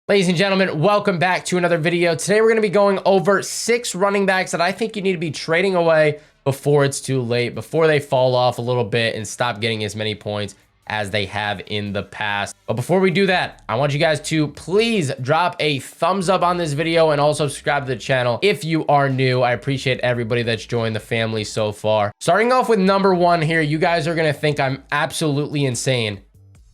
Ladies and gentlemen, welcome back to another video. Today we're going to be going over 6 running backs that I think you need to be trading away before it's too late, before they fall off a little bit and stop getting as many points as they have in the past. But before we do that, I want you guys to please drop a thumbs up on this video and also subscribe to the channel if you are new. I appreciate everybody that's joined the family so far. Starting off with number 1 here, you guys are going to think I'm absolutely insane.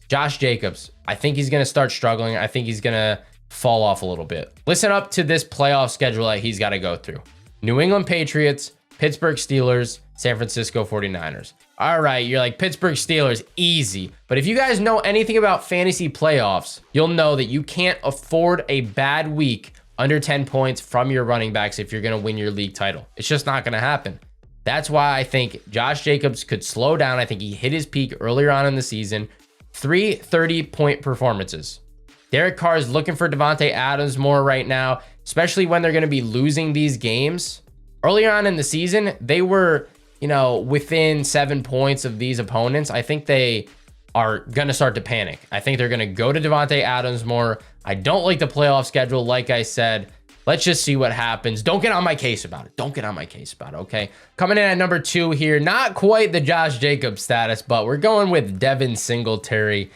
Josh Jacobs. I think he's going to start struggling. I think he's going to fall off a little bit. Listen up to this playoff schedule that he's got to go through. New England Patriots, Pittsburgh Steelers, San Francisco 49ers. All right, you're like, Pittsburgh Steelers, easy. But if you guys know anything about fantasy playoffs, you'll know that you can't afford a bad week under 10 points from your running backs if you're going to win your league title. It's just not going to happen. That's why I think Josh Jacobs could slow down. I think he hit his peak earlier on in the season. 3 30-point performances. Derek Carr is looking for Davante Adams more right now, especially when they're going to be losing these games. Earlier on in the season, they were, within 7 points of these opponents. I think they are going to start to panic. I think they're going to go to Davante Adams more. I don't like the playoff schedule, like I said. Let's just see what happens. Don't get on my case about it. Don't get on my case about it, okay? Coming in at number 2 here, not quite the Josh Jacobs status, but we're going with DEVIN Singletary.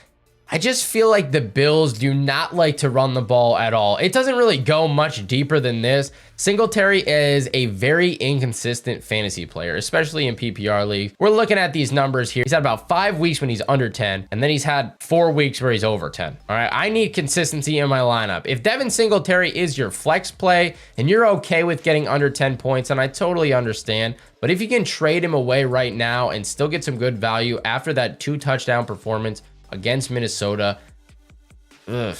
I just feel like the Bills do not like to run the ball at all. It doesn't really go much deeper than this. Singletary is a very inconsistent fantasy player, especially in PPR league. We're looking at these numbers here. He's had about 5 weeks when he's under 10, and then he's had 4 weeks where he's over 10. All right, I need consistency in my lineup. If DEVIN Singletary is your flex play and you're okay with getting under 10 points, and I totally understand, but if you can trade him away right now and still get some good value after that 2 touchdown performance against Minnesota. I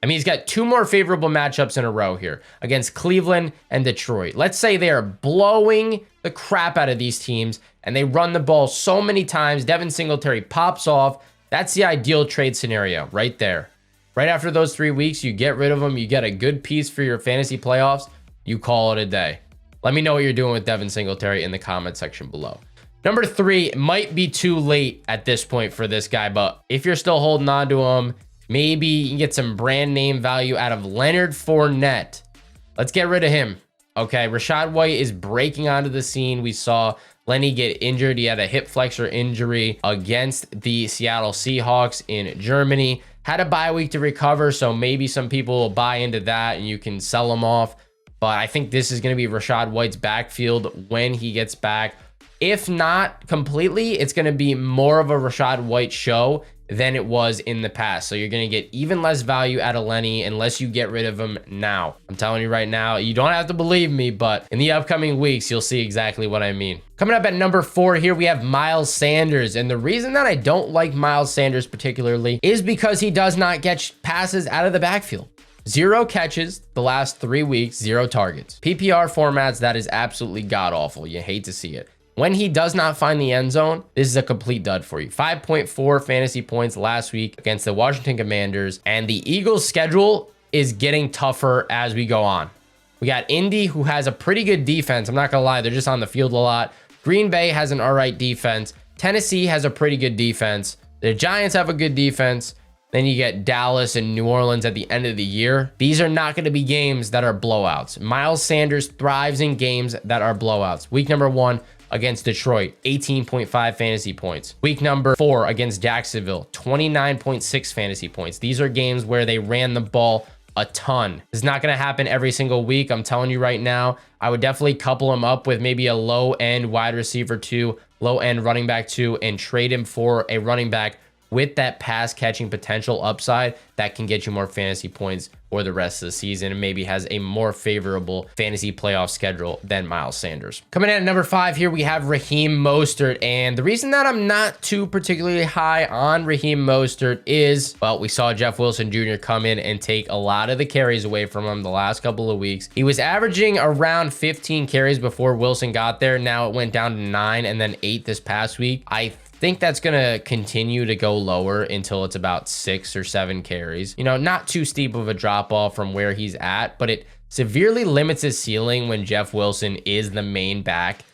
mean, he's got 2 more favorable matchups in a row here against Cleveland and Detroit. Let's say they are blowing the crap out of these teams and they run the ball so many times. DEVIN Singletary pops off. That's the ideal trade scenario right there. Right after those 3 weeks, you get rid of him. You get a good piece for your fantasy playoffs. You call it a day. Let me know what you're doing with DEVIN Singletary in the comment section below. Number 3, it might be too late at this point for this guy, but if you're still holding on to him, maybe you can get some brand name value out of Leonard Fournette. Let's get rid of him. Okay, Rachaad White is breaking onto the scene. We saw Lenny get injured. He had a hip flexor injury against the Seattle Seahawks in Germany. Had a bye week to recover, so maybe some people will buy into that and you can sell him off. But I think this is going to be Rachaad White's backfield when he gets back. If not completely, it's going to be more of a Rachaad White show than it was in the past. So you're going to get even less value out of Lenny unless you get rid of him now. I'm telling you right now, you don't have to believe me, but in the upcoming weeks, you'll see exactly what I mean. Coming up at number 4 here, we have Miles Sanders. And the reason that I don't like Miles Sanders particularly is because he does not get passes out of the backfield. 0 catches the last 3 weeks, 0 targets. PPR formats, that is absolutely god-awful. You hate to see it. When he does not find the end zone, this is a complete dud for you. 5.4 fantasy points last week against the Washington Commanders, and the Eagles' schedule is getting tougher as we go on. We got Indy, who has a pretty good defense. I'm not going to lie, they're just on the field a lot. Green Bay has an all right defense. Tennessee has a pretty good defense. The Giants have a good defense. Then you get Dallas and New Orleans at the end of the year. These are not going to be games that are blowouts. Miles Sanders thrives in games that are blowouts. Week number 1, against Detroit, 18.5 fantasy points. Week number 4 against Jacksonville, 29.6 fantasy points. These are games where they ran the ball a ton. It's not going to happen every single week. I'm telling you right now, I would definitely couple him up with maybe a low-end wide receiver 2, low-end running back 2, and trade him for a running back with that pass catching potential upside that can get you more fantasy points for the rest of the season and maybe has a more favorable fantasy playoff schedule than Miles Sanders. Coming in at number 5 here, we have RAHEEM MOSTERT. And the reason that I'm not too particularly high on RAHEEM MOSTERT is, well, we saw Jeff Wilson Jr. come in and take a lot of the carries away from him the last couple of weeks. He was averaging around 15 carries before Wilson got there. Now it went down to 9 and then 8 this past week. I think that's going to continue to go lower until it's about 6 or 7 carries. Not too steep of a drop off from where he's at, but it severely limits his ceiling when Jeff Wilson is the main back.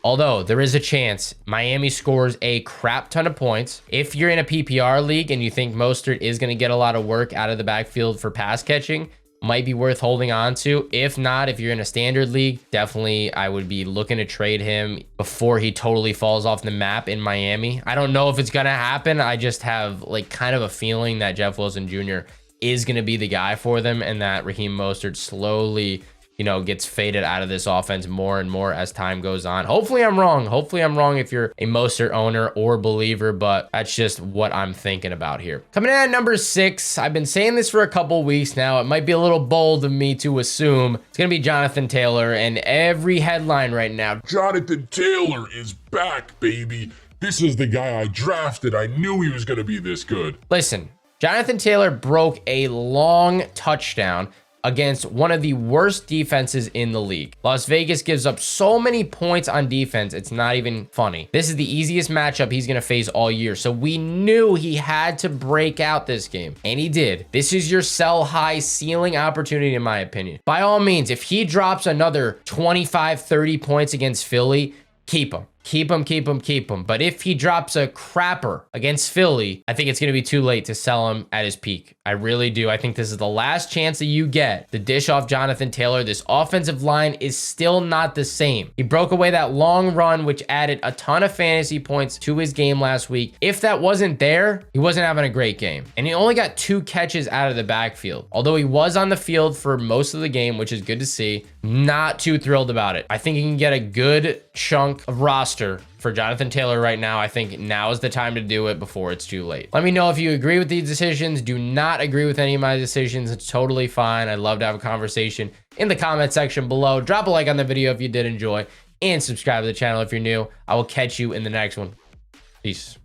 Although there is a chance Miami scores a crap ton of points. If you're in a PPR league and you think Mostert is going to get a lot of work out of the backfield for pass catching, might be worth holding on to. If not, if you're in a standard league, definitely I would be looking to trade him before he totally falls off the map in Miami. I don't know if it's going to happen. I just have like kind of a feeling that Jeff Wilson Jr. is going to be the guy for them, and that Raheem Mostert slowly, you know, gets faded out of this offense more and more as time goes on. Hopefully I'm wrong. Hopefully I'm wrong if you're a Mostert owner or believer, but that's just what I'm thinking about here. Coming in at number 6, I've been saying this for a couple weeks now. It might be a little bold of me to assume it's going to be Jonathan Taylor, and every headline right now, Jonathan Taylor is back, baby. This is the guy I drafted. I knew he was going to be this good. Listen, Jonathan Taylor broke a long touchdown against one of the worst defenses in the league. Las Vegas gives up so many points on defense, it's not even funny. This is the easiest matchup he's going to face all year, so we knew he had to break out this game, and he did. This is your sell high ceiling opportunity, in my opinion. By all means, if he drops another 25, 30 points against Philly, keep him. Keep him. But if he drops a crapper against Philly, I think it's going to be too late to sell him at his peak. I really do. I think this is the last chance that you get to dish off Jonathan Taylor. This offensive line is still not the same. He broke away that long run, which added a ton of fantasy points to his game last week. If that wasn't there, he wasn't having a great game. And he only got 2 catches out of the backfield. Although he was on the field for most of the game, which is good to see, not too thrilled about it. I think he can get a good chunk of roster for Jonathan Taylor right now. I think now is the time to do it before it's too late. Let me know if you agree with these decisions. Do not agree with any of my decisions. It's totally fine. I'd love to have a conversation in the comment section below. Drop a like on the video if you did enjoy, and subscribe to the channel if you're new. I will catch you in the next one. Peace.